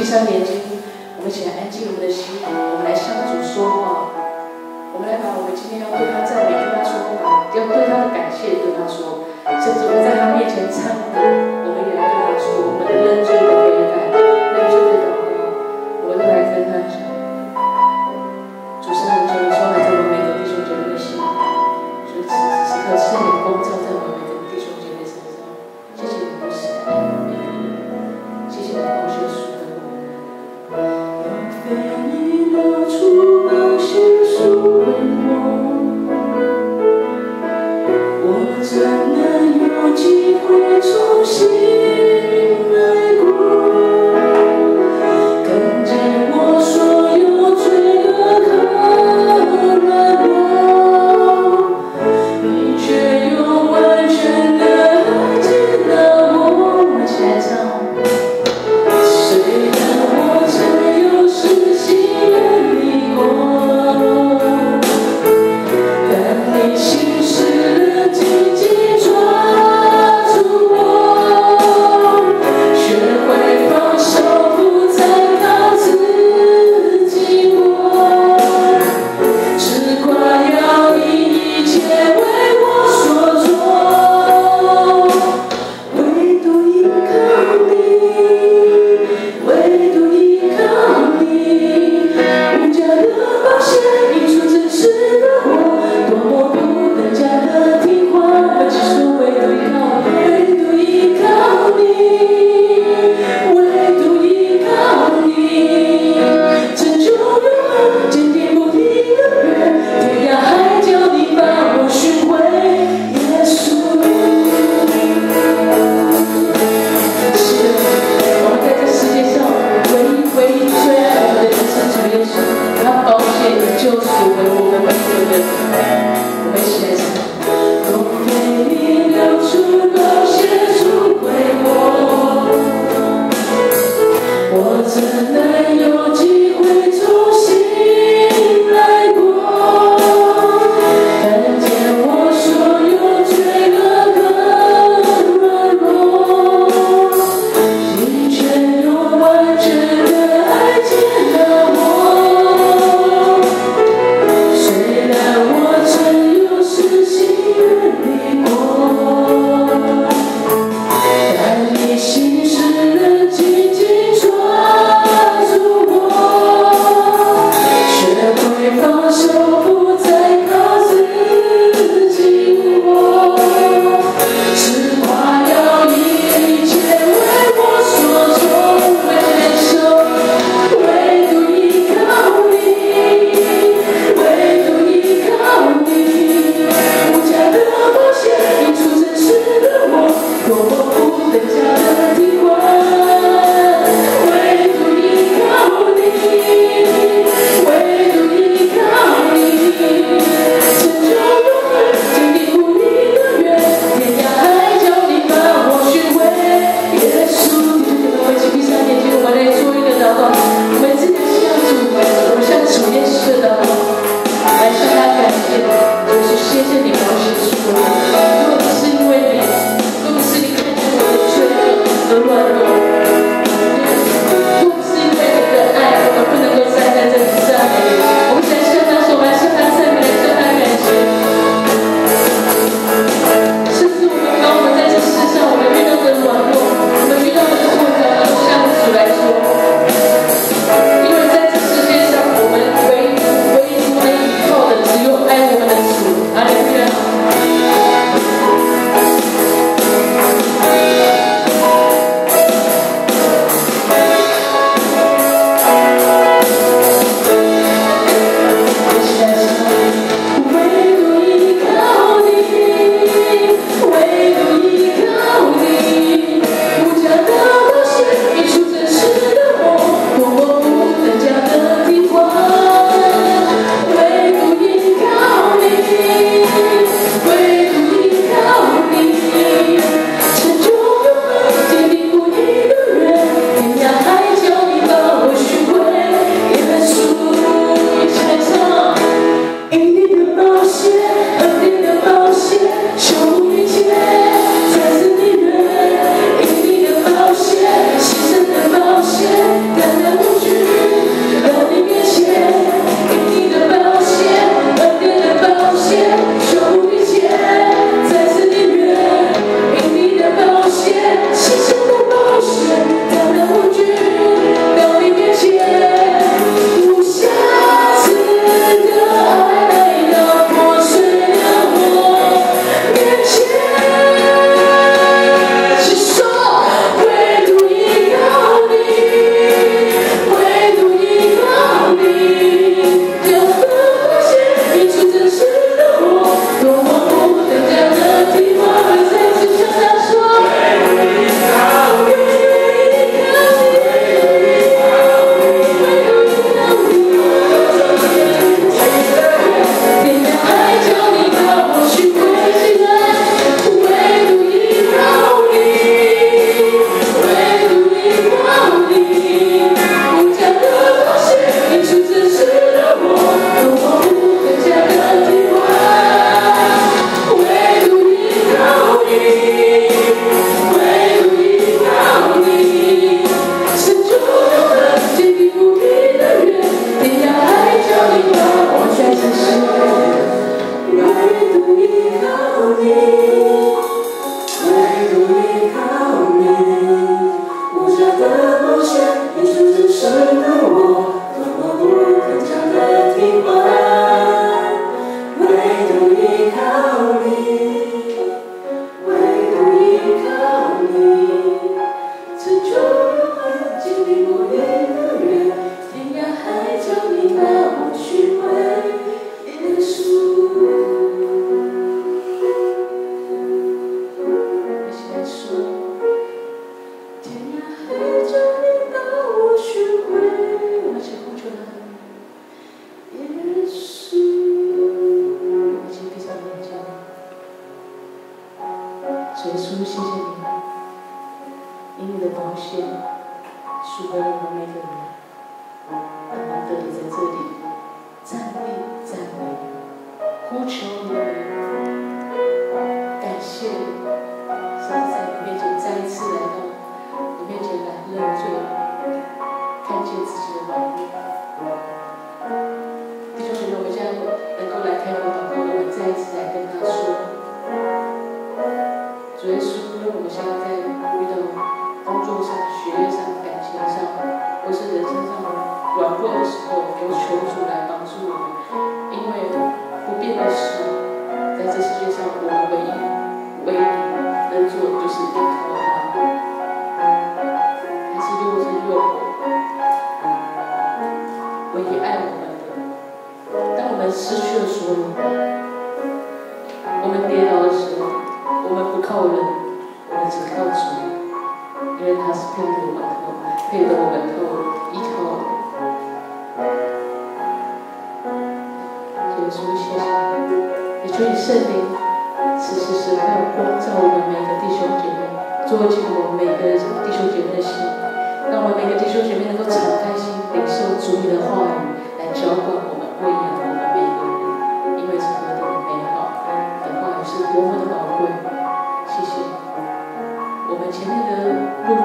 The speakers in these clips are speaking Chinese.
上眼睛，我们一起来安静我们的心，我们来向主说话。我们来把我们今天要对他赞美、对他说话，要对他的感谢对他说，甚至我们在他面前唱歌，我们也来对他说我们的认真的悔改、认真的祷告，我们都来跟他讲。主是很久的充满在我们每个弟兄姐妹的心，所以此时此刻圣灵光照在我们每个弟兄姐妹身上。谢谢你不是爱我们，谢谢你不是属的我们。让非你流出宝血赎回我怎能有机会重新来过？看见我所有罪恶和软弱，你却用完全的爱接纳我。我们一起来唱。虽然我曾有失心远离过，但你心事的紧紧抓住我，学会放手，不再靠自己过，只快要你一切为我所做，唯独依靠你，唯独依靠你，无价的宝血映出真实的我，多么不等价的听话，我只说唯独依靠你，唯独依靠你，唯独依靠你，拯救永恒，坚定不移的约，天涯海角你把我寻回，耶稣。是的，我们在这世界上唯一最爱我们的人生主耶稣，他宝血的救赎为我们每一个人。我们一起来唱。若非你流出宝血赎回我怎能有机会重新来过？看见我所有罪恶和软弱，你却用完全的爱接纳我。虽然我曾有失心远离过，但你心事的紧紧抓住见自己的软弱。弟兄姐妹，我们现在能够来开口祷告的，我们再一次来跟他说：主耶稣，无论我们现在在遇到工作上、学业上、感情上，或是人生上软弱的时候，有求主来帮助我们，因为不变的是，在这世界上我们唯一能做的就是依靠他。他是又真又活，唯一爱我们的。当我们失去了所有，我们跌倒的时候，我们不靠人，我们只靠主，因为他是配得我们依靠的。耶稣，谢谢你，也求你圣灵此时此刻光照我们每个弟兄姐妹，捉紧我们每个弟兄姐妹的心，让我们每个弟兄姐妹能够敞开心，领受主你的话语，来浇灌我们，喂养我们每一个人，因为是何等的美好，你的话语是多么的宝贵。谢谢你，我们前面的路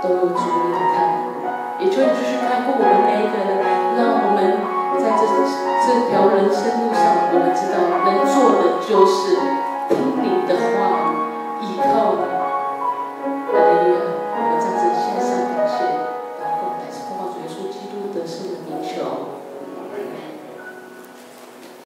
都有主你的看顾，也求你继续看顾我们每一个人，让我们在这条人生路上，我们知道能做的就是